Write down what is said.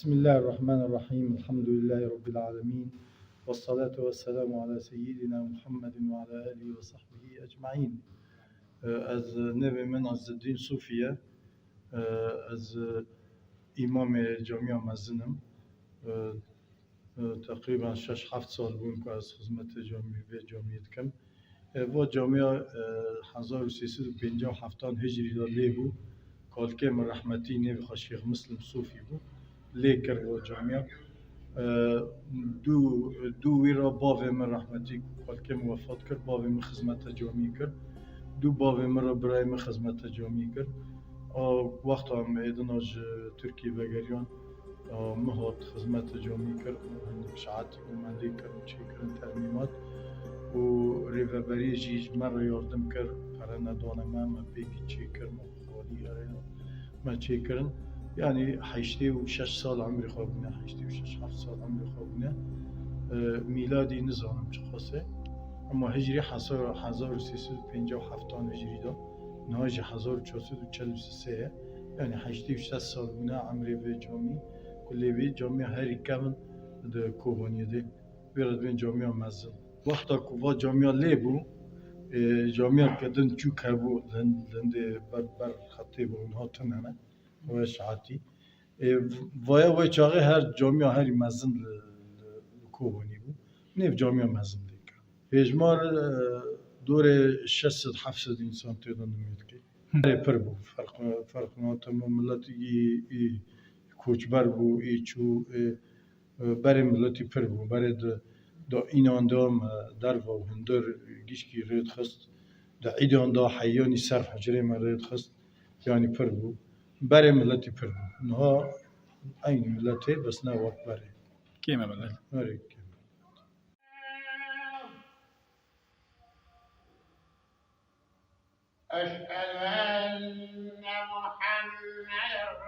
بسم الله الرحمن الرحيم الحمد لله رب العالمين والصلاة والسلام على سيدنا محمد وعلى آله وصحبه أجمعين. از نبي من عز الدين صوفية، از إمام جامعة مزنم، تقريبا 6-7 سال بون که از خدمت جامعه کم و جامعه 1357 هجری دا لیبو کالکه من رحمتی نبی خاشیخ مسلم صوفی بو لیکر و جامعه دو ویرا باوی من رحمتی کالکه وفات کرد باوی من خدمت جامعه کرد دو باوی من را برای من خدمت جامعه کرد وقت هم ایدن از ترکیه بگریان مهات خدمت جامعه کرد شعاتی کماندی کرد و چی کرد ترمیمات و ریوبری جیج من را یاردم کرد پرا ندانم من بگی چی کرد من خوالی ما چی کرد يعني 86 سال عمري خوابنا 86-7 سال عمري خوابنا ميلادي نزانم شخصه اما هجري 1357 هجري دا نهاج 1443 يعني 86 سال بنا عمري في جامعي كل بي جامعة هاري كامل ده كوبانيا ده بيرد بين جامعة مزل وقتا كوفا جامعة ليبو جامعة كدن چو كابو لند بر خطي بو انها تنانا وشعاتي وای چاقه هر جامعه هری مزن کوبانی بود نیف جامعه مزن دیگه هجمار دور 600-700 انسان تیدن میاد که پر بود فرق ناتم ملتی کوچبر بود چو برای ملتی پر بود برای دا این آندام در و هندر گیشکی رید خست دا عید آندا حیانی سر حجره من رید خست یعنی پر بود برای ملتی پر بود نها این ملتی بس نه وقت برای كيما ملت آره أشهد أن محمد